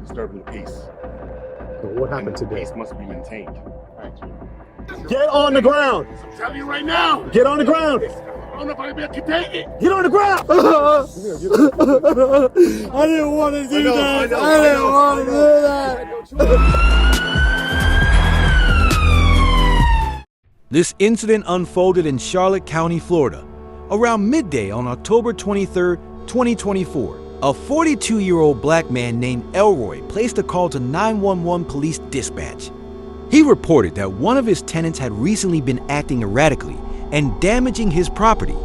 disturbing the peace. So what happened today? Peace must be maintained. Get on the ground! I'm telling you right now. Get on the ground! I don't know if I can take it. Get on the ground! I didn't want to do that! I didn't want to do that! This incident unfolded in Charlotte County, Florida. Around midday on October 23, 2024, a 42-year-old black man named Elroy placed a call to 911 police dispatch. He reported that one of his tenants had recently been acting erratically and damaging his property.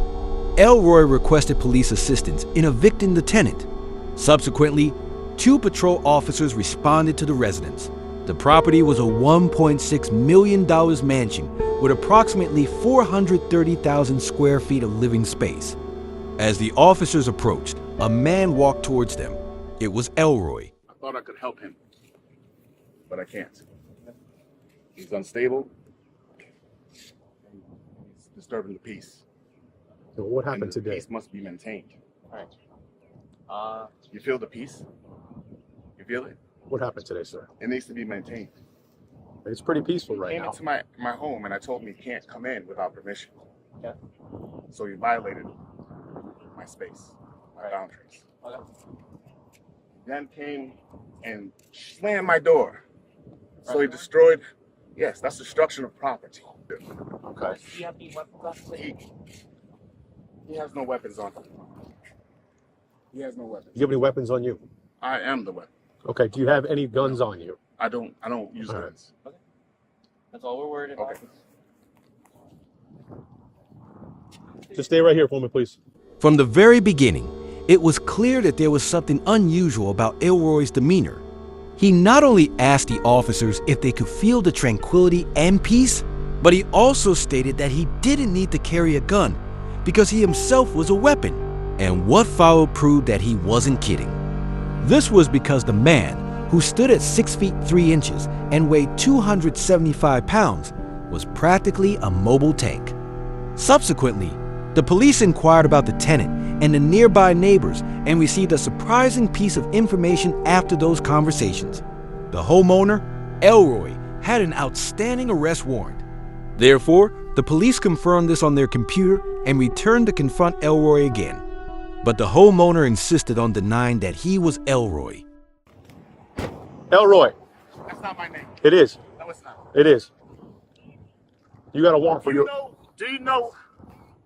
Elroy requested police assistance in evicting the tenant. Subsequently, 2 patrol officers responded to the residence. The property was a $1.6 million mansion with approximately 430,000 square feet of living space. As the officers approached, a man walked towards them. It was Elroy. I thought I could help him, but I can't. He's unstable. He's disturbing the peace. So what happened And the today? peace must be maintained. Alright. You feel the peace? You feel it? What happened today, sir? It needs to be maintained. It's pretty peaceful He right came now. into my home and I told him he can't come in without permission. Okay. So he violated my space, my boundaries. Okay. Then came and slammed my door. So he destroyed, yes, that's destruction of property. Okay. Do you have any weapons on you? He has no weapons on him. He has no weapons. Do you have any weapons on you? I am the weapon. Okay. Do you have any guns on you? I don't use All right. guns. Okay. That's all we're worried about. Okay. Just stay right here for me, please. From the very beginning, it was clear that there was something unusual about Elroy's demeanor. He not only asked the officers if they could feel the tranquility and peace, but he also stated that he didn't need to carry a gun because he himself was a weapon. And what followed proved that he wasn't kidding. This was because the man, who stood at 6 feet 3 inches and weighed 275 pounds, was practically a mobile tank. Subsequently, the police inquired about the tenant and the nearby neighbors and received a surprising piece of information after those conversations. The homeowner, Elroy, had an outstanding arrest warrant. Therefore, the police confirmed this on their computer and returned to confront Elroy again. But the homeowner insisted on denying that he was Elroy. Elroy. That's not my name. It is. No, it's not. It is. You got a warrant for your. Do you know?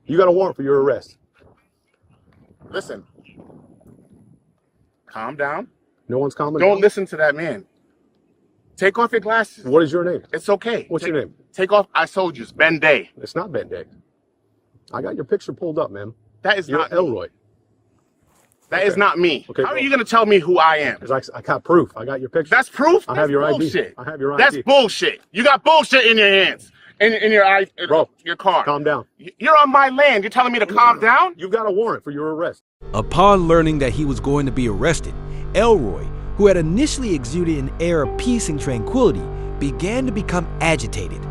You got a warrant for your arrest. Listen. Calm down. No one's calming Don't down? listen to that man. Take off your glasses. What is your name? It's okay. What's your name? Take off. I told you, it's Ben Day. It's not Ben Day. I got your picture pulled up, man. That is You're not me. Elroy. That is not me. Okay, How are well- you going to tell me who I am? Because I got proof. I got your picture. That's proof? I have your bullshit. ID. I have your ID. That's bullshit. You got bullshit in your hands. In Bro, your car. calm down. You're on my land. You're telling me to calm down? You've got a warrant for your arrest. Upon learning that he was going to be arrested, Elroy, who had initially exuded an air of peace and tranquility, began to become agitated.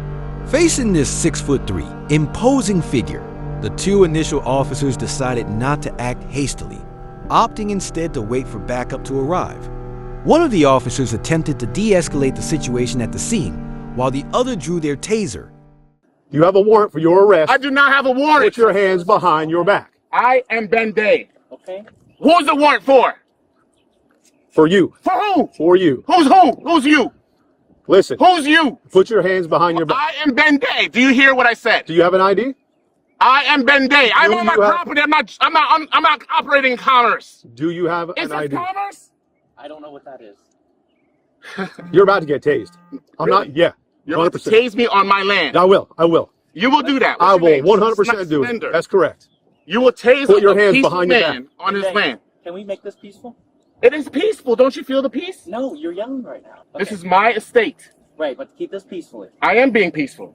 Facing this 6'3", imposing figure, the 2 initial officers decided not to act hastily, opting instead to wait for backup to arrive. One of the officers attempted to de-escalate the situation at the scene, while the other drew their taser. You have a warrant for your arrest. I do not have a warrant. Put your hands behind your back. I am Ben Day. Okay. Who's the warrant for? For you. For who? For you. Who's who? Who's you? Listen. Who's you? Put your hands behind your back. I am Ben Day. Do you hear what I said? Do you have an ID? I am Ben Day. I'm Do on my you have- property. I'm not operating in commerce. Do you have Is an this ID? commerce? I don't know what that is. You're about to get tased. I'm Really? not. Yeah. You're about to 100%. tase me on my land. I will. I will. You will do that. I What's your will name? 100% do it. Slender. That's correct. You will tase Put your a hands peaceful behind your man on his Okay. land. Can we make this peaceful? It is peaceful. Don't you feel the peace? No, you're young right now. This Okay. is my estate. Right, but keep this peacefully. I am being peaceful.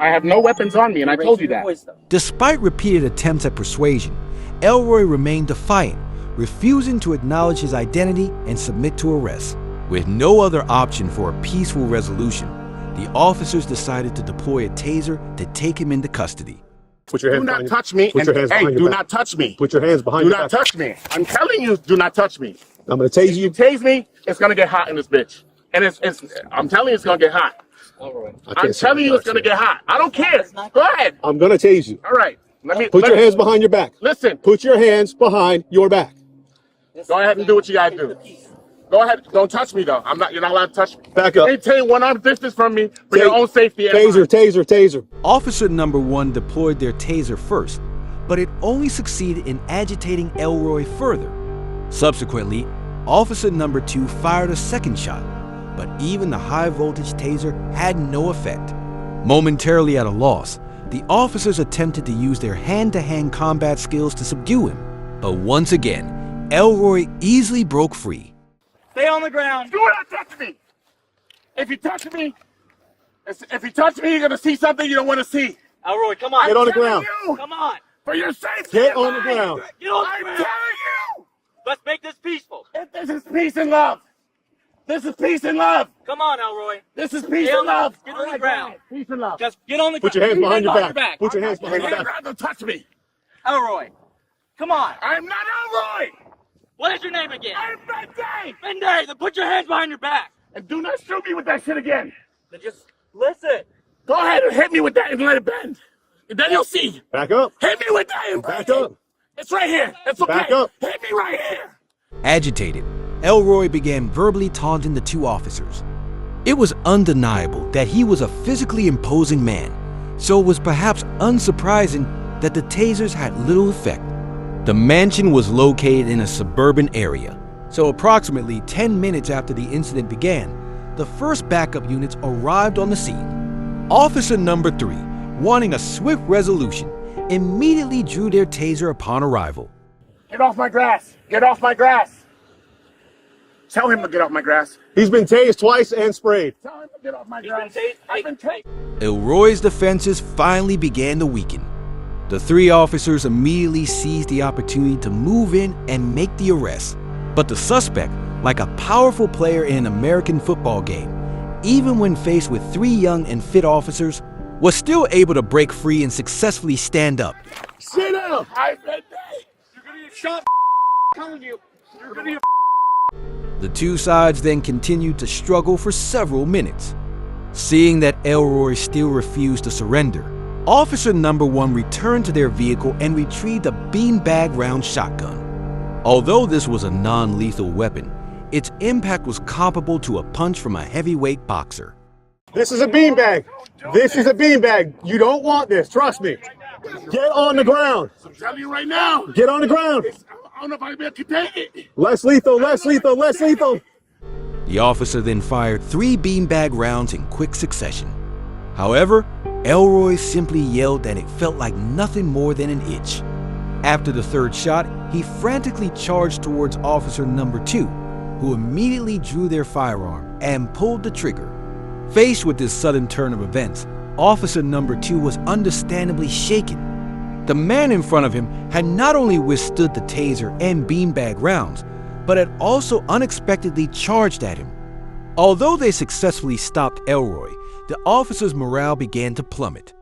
I have no weapons on me, and I Raise told you your that. voice, though. Despite repeated attempts at persuasion, Elroy remained defiant, refusing to acknowledge his identity and submit to arrest. With no other option for a peaceful resolution, the officers decided to deploy a taser to take him into custody. Put your Do hands not behind touch me. Put your hands Hey, behind do your back. not touch me. Put your hands behind Do your not back. touch me. I'm telling you, do not touch me. I'm gonna tase If you. you tase me, it's gonna get hot in this bitch. And I'm telling you, it's gonna get hot. I'm telling you, it's gonna get hot. I don't care. Go ahead. I'm gonna tase you. All right. Put your hands behind your back. Listen. Put your hands behind your back. Go ahead and do what you gotta do. Go ahead. Don't touch me though. You're not allowed to touch me. Back up. Maintain 1 arm distance from me for your own safety. Taser. Officer number 1 deployed their taser first, but it only succeeded in agitating Elroy further. Subsequently, officer number 2 fired a second shot, but even the high-voltage taser had no effect. Momentarily at a loss, the officers attempted to use their hand-to-hand combat skills to subdue him. But once again, Elroy easily broke free. Stay on the ground. Do not touch me. If you touch me, you're gonna see something you don't want to see. Elroy, come on. Get on the ground. Come on. For your safety. Get on the ground. Get on the I'm ground. telling you. Let's make this peaceful. This is peace and love. This is peace and love. Come on, Elroy. This is peace and love. Get on the ground. Peace and love. Just get on the ground. Put your hands behind your back. Put your hands behind your You're back. not gonna touch me. Elroy, come on. I'm not Elroy. What is your name again? I'm Benday. Benday. Then put your hands behind your back. And do not shoot me with that shit again. Then just listen. Go ahead and hit me with that and let it bend. And then you'll see. Back up. Hit me with that and Back bend it. up. It's right here. It's okay. Back up. Hit me right here. Agitated, Elroy began verbally taunting the 2 officers. It was undeniable that he was a physically imposing man, so it was perhaps unsurprising that the tasers had little effect. The mansion was located in a suburban area, so approximately 10 minutes after the incident began, the first backup units arrived on the scene. Officer number 3, wanting a swift resolution, immediately drew their taser upon arrival. Get off my grass. Get off my grass. Tell him to get off my grass. He's been tased twice and sprayed. Tell him to get off my He's grass. been tased. I've been tased. Elroy's defenses finally began to weaken. The 3 officers immediately seized the opportunity to move in and make the arrest. But the suspect, like a powerful player in an American football game, even when faced with 3 young and fit officers, was still able to break free and successfully stand up. Sit down. I've been tased. You're gonna get shot. I'm telling you. You're gonna get. The 2 sides then continued to struggle for several minutes. Seeing that Elroy still refused to surrender, Officer number 1 returned to their vehicle and retrieved a beanbag round shotgun. Although this was a non-lethal weapon, its impact was comparable to a punch from a heavyweight boxer. This is a beanbag. This is a beanbag. You don't want this. Trust me. Get on the ground. I'm telling you right now. Get on the ground. I don't know if I'll be able to take it. Less lethal. Less lethal. Less lethal. The officer then fired 3 beanbag rounds in quick succession. However, Elroy simply yelled that it felt like nothing more than an itch. After the 3rd shot, he frantically charged towards officer number 2, who immediately drew their firearm and pulled the trigger. Faced with this sudden turn of events, officer number 2 was understandably shaken. The man in front of him had not only withstood the taser and beanbag rounds, but had also unexpectedly charged at him. Although they successfully stopped Elroy, the officer's morale began to plummet.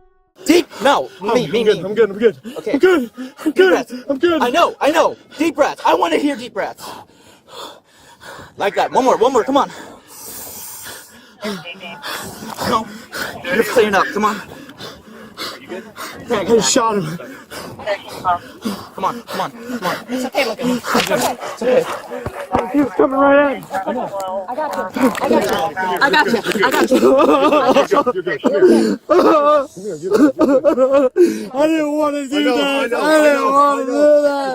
Deep, no, me. I'm good. Okay. I'm good. Deep breaths. I'm good. I know. Deep breaths. I want to hear deep breaths. Like that. One more. Come on. No, you're clearing up. Come on. I just shot him. Come on. It's okay, look at me. It's okay. He was coming right at me. I got you. You're good. I didn't want to do that. I didn't want to do that.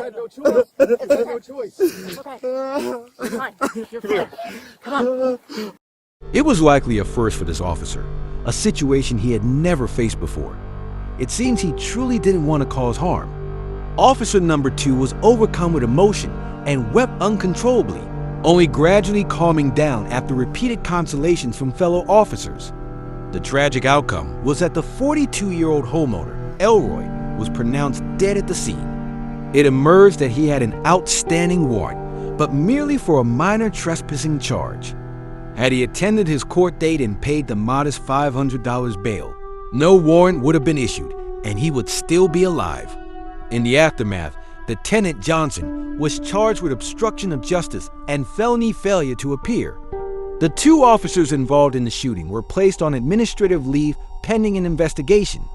I had no choice. You're fine. Come on. It was likely a first for this officer, a situation he had never faced before. It seems he truly didn't want to cause harm. Officer number 2 was overcome with emotion and wept uncontrollably, only gradually calming down after repeated consolations from fellow officers. The tragic outcome was that the 42-year-old homeowner, Elroy, was pronounced dead at the scene. It emerged that he had an outstanding warrant, but merely for a minor trespassing charge. Had he attended his court date and paid the modest $500 bail, no warrant would have been issued, and he would still be alive. In the aftermath, Lieutenant Johnson was charged with obstruction of justice and felony failure to appear. The 2 officers involved in the shooting were placed on administrative leave pending an investigation.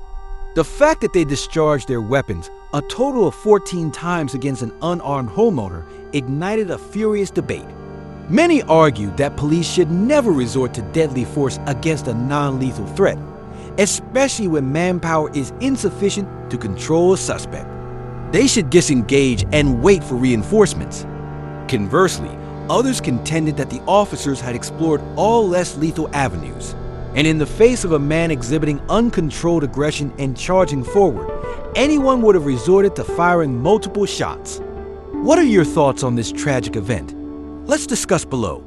The fact that they discharged their weapons a total of 14 times against an unarmed homeowner ignited a furious debate. Many argued that police should never resort to deadly force against a non-lethal threat, especially when manpower is insufficient to control a suspect. They should disengage and wait for reinforcements. Conversely, others contended that the officers had explored all less lethal avenues, and in the face of a man exhibiting uncontrolled aggression and charging forward, anyone would have resorted to firing multiple shots. What are your thoughts on this tragic event? Let's discuss below.